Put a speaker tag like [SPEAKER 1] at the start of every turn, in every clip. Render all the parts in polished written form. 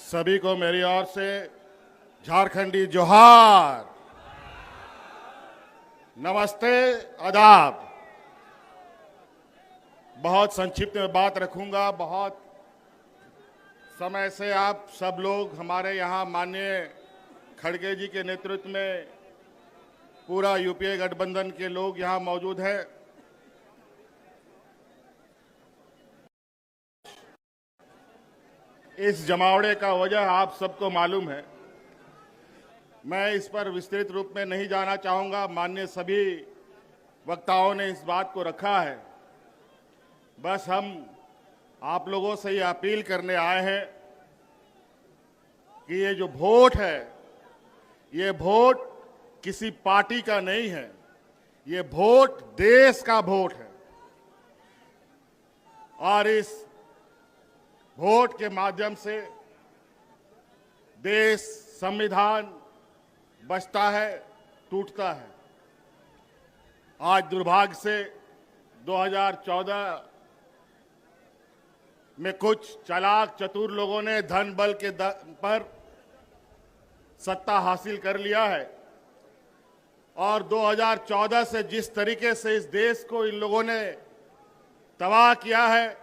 [SPEAKER 1] सभी को मेरी ओर से झारखंडी जोहार, नमस्ते, आदाब। बहुत संक्षिप्त में बात रखूंगा। बहुत समय से आप सब लोग हमारे यहाँ माननीय खड़गे जी के नेतृत्व में पूरा यूपीए गठबंधन के लोग यहाँ मौजूद हैं। इस जमावड़े का वजह आप सबको मालूम है। मैं इस पर विस्तृत रूप में नहीं जाना चाहूंगा। माननीय सभी वक्ताओं ने इस बात को रखा है। बस हम आप लोगों से ये अपील करने आए हैं कि ये जो वोट है, ये वोट किसी पार्टी का नहीं है, ये वोट देश का वोट है। और इस वोट के माध्यम से देश, संविधान बचता है, टूटता है। आज दुर्भाग्य से 2014 में कुछ चालाक चतुर लोगों ने धन बल के दम पर सत्ता हासिल कर लिया है। और 2014 से जिस तरीके से इस देश को इन लोगों ने तबाह किया है,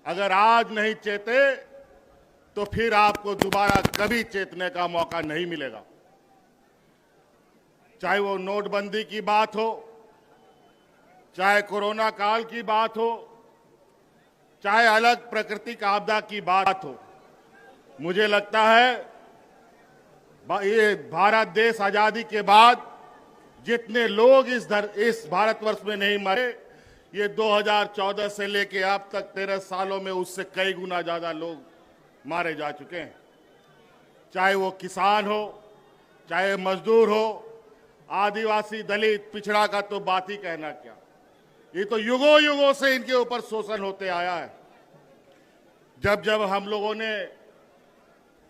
[SPEAKER 1] अगर आज नहीं चेते तो फिर आपको दोबारा कभी चेतने का मौका नहीं मिलेगा। चाहे वो नोटबंदी की बात हो, चाहे कोरोना काल की बात हो, चाहे अलग प्राकृतिक आपदा की बात हो। मुझे लगता है ये भारत देश आजादी के बाद जितने लोग इस भारतवर्ष में नहीं मरे, ये 2014 से लेके अब तक 13 सालों में उससे कई गुना ज्यादा लोग मारे जा चुके हैं। चाहे वो किसान हो, चाहे मजदूर हो, आदिवासी, दलित, पिछड़ा का तो बात ही कहना क्या। ये तो युगों युगों से इनके ऊपर शोषण होते आया है। जब जब हम लोगों ने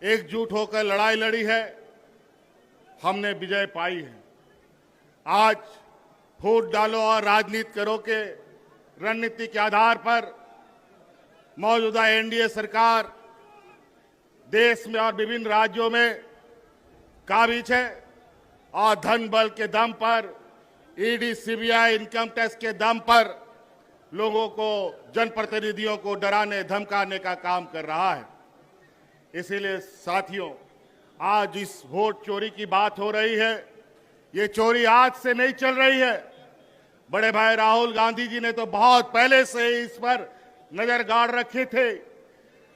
[SPEAKER 1] एकजुट होकर लड़ाई लड़ी है, हमने विजय पाई है। आज वोट डालो और राजनीति करो के रणनीति के आधार पर मौजूदा एनडीए सरकार देश में और विभिन्न राज्यों में काबिज है और धन बल के दम पर, ईडी, सीबीआई, इनकम टैक्स के दम पर लोगों को, जनप्रतिनिधियों को डराने धमकाने का काम कर रहा है। इसीलिए साथियों, आज इस वोट चोरी की बात हो रही है। ये चोरी आज से नहीं चल रही है। बड़े भाई राहुल गांधी जी ने तो बहुत पहले से इस पर नजर गाड़ रखे थे,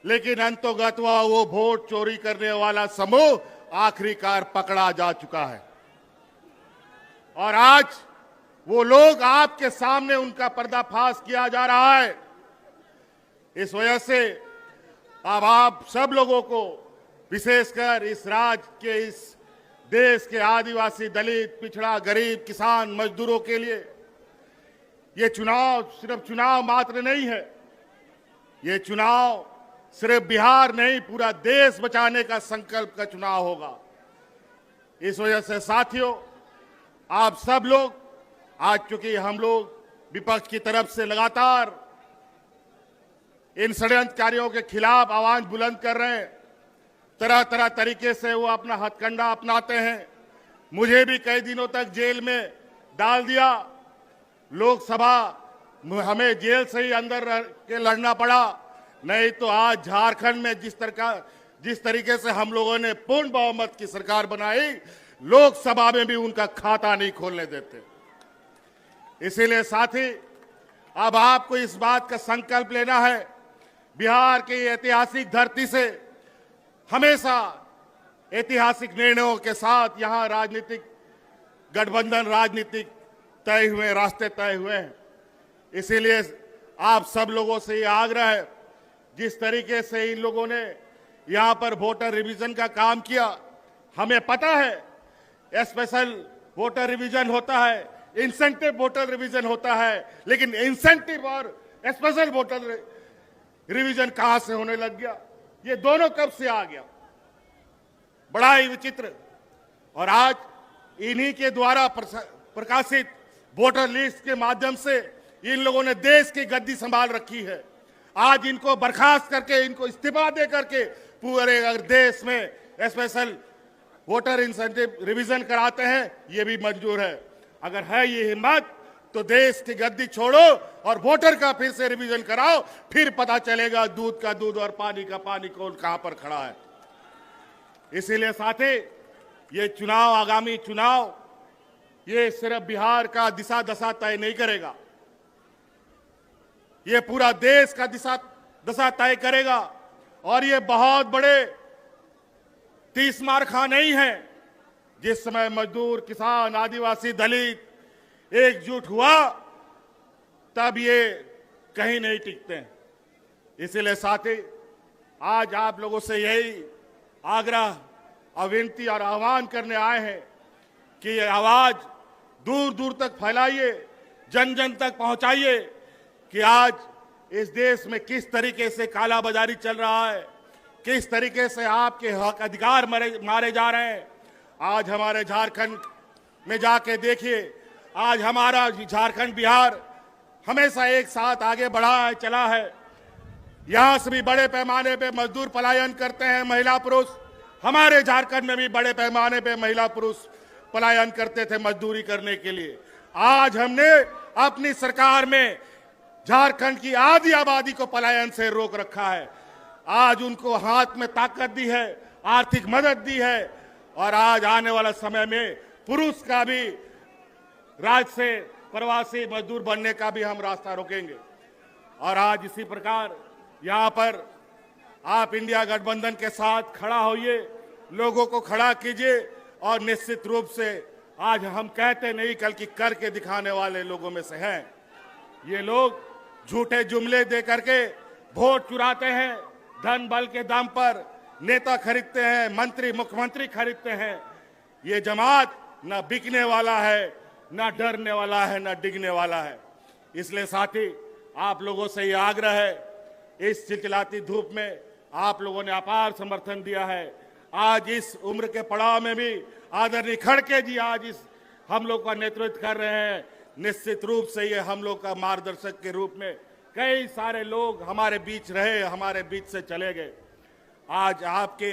[SPEAKER 1] लेकिन अंतोगत्वा वो वोट चोरी करने वाला समूह आखिरकार पकड़ा जा चुका है। और आज वो लोग आपके सामने, उनका पर्दाफाश किया जा रहा है। इस वजह से अब आप सब लोगों को, विशेषकर इस राज्य के, इस देश के आदिवासी, दलित, पिछड़ा, गरीब, किसान, मजदूरों के लिए ये चुनाव सिर्फ चुनाव मात्र नहीं है। ये चुनाव सिर्फ बिहार नहीं, पूरा देश बचाने का संकल्प का चुनाव होगा। इस वजह से साथियों, आप सब लोग, आज चूंकि हम लोग विपक्ष की तरफ से लगातार इन षड्यंत्रकारियों के खिलाफ आवाज बुलंद कर रहे हैं, तरह तरह तरीके से वो अपना हथकंडा अपनाते हैं। मुझे भी कई दिनों तक जेल में डाल दिया। लोकसभा हमें जेल से ही अंदर रह के लड़ना पड़ा। नहीं तो आज झारखंड में जिस तरीके से हम लोगों ने पूर्ण बहुमत की सरकार बनाई, लोकसभा में भी उनका खाता नहीं खोलने देते। इसीलिए साथी, अब आपको इस बात का संकल्प लेना है, बिहार की ऐतिहासिक धरती से हमेशा ऐतिहासिक निर्णयों के साथ यहां राजनीतिक गठबंधन, राजनीतिक तय हुए, रास्ते तय हुए हैं। इसीलिए आप सब लोगों से ये आग्रह है, जिस तरीके से इन लोगों ने यहां पर वोटर रिवीजन का काम किया, हमें पता है स्पेशल वोटर रिवीजन होता है, इंसेंटिव वोटर रिवीजन होता है, लेकिन इंसेंटिव और स्पेशल वोटर रिवीजन कहां से होने लग गया? ये दोनों कब से आ गया? बड़ा ही विचित्र। और आज इन्हीं के द्वारा प्रकाशित वोटर लिस्ट के माध्यम से इन लोगों ने देश की गद्दी संभाल रखी है। आज इनको बर्खास्त करके, इनको इस्तीफा दे करके पूरे अगर देश में स्पेशल वोटर इंसेंटिव रिवीजन कराते हैं, ये भी मंजूर है। अगर है ये हिम्मत तो देश की गद्दी छोड़ो और वोटर का फिर से रिवीजन कराओ, फिर पता चलेगा दूध का दूध और पानी का पानी कौन कहां पर खड़ा है। इसीलिए साथी, ये चुनाव, आगामी चुनाव, ये सिर्फ बिहार का दिशा दशा तय नहीं करेगा, ये पूरा देश का दिशा दशा तय करेगा। और ये बहुत बड़े 30 मारखा नहीं है। जिस समय मजदूर, किसान, आदिवासी, दलित एकजुट हुआ, तब ये कहीं नहीं टिकते हैं। इसीलिए साथी, आज आप लोगों से यही आग्रह, विनती और आह्वान करने आए हैं कि ये आवाज दूर दूर तक फैलाइए, जन जन तक पहुंचाइए कि आज इस देश में किस तरीके से कालाबाजारी चल रहा है, किस तरीके से आपके हक अधिकार मारे जा रहे हैं। आज हमारे झारखंड में जाके देखिए, आज हमारा झारखंड, बिहार हमेशा एक साथ आगे बढ़ा है, चला है। यहां से भी बड़े पैमाने पे मजदूर पलायन करते हैं, महिला पुरुष। हमारे झारखंड में भी बड़े पैमाने पे महिला पुरुष पलायन करते थे मजदूरी करने के लिए। आज हमने अपनी सरकार में झारखंड की आधी आबादी को पलायन से रोक रखा है। आज उनको हाथ में ताकत दी है, आर्थिक मदद दी है, और आज आने वाला समय में पुरुष का भी राज्य से प्रवासी मजदूर बनने का भी हम रास्ता रोकेंगे। और आज इसी प्रकार यहां पर आप इंडिया गठबंधन के साथ खड़ा होइए, लोगों को खड़ा कीजिए, और निश्चित रूप से आज हम कहते नहीं, बल्कि करके दिखाने वाले लोगों में से हैं। ये लोग झूठे जुमले दे करके वोट चुराते हैं, धन बल के दम पर नेता खरीदते हैं, मंत्री, मुख्यमंत्री खरीदते हैं। ये जमात न बिकने वाला है, न डरने वाला है, न डिगने वाला है। इसलिए साथी, आप लोगों से ये आग्रह है, इस चिलचिलाती धूप में आप लोगों ने अपार समर्थन दिया है। आज इस उम्र के पड़ाव में भी आदरणीय खड़गे जी आज इस हम लोग का नेतृत्व कर रहे हैं। निश्चित रूप से ये हम लोग का मार्गदर्शक के रूप में कई सारे लोग हमारे बीच रहे, हमारे बीच से चले गए। आज आपके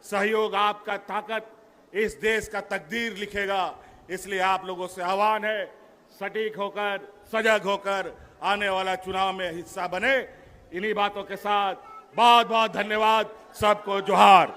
[SPEAKER 1] सहयोग, आपका ताकत इस देश का तकदीर लिखेगा। इसलिए आप लोगों से आह्वान है, सटीक होकर, सजग होकर आने वाला चुनाव में हिस्सा बने। इन्हीं बातों के साथ बहुत बहुत धन्यवाद। सबको जोहार।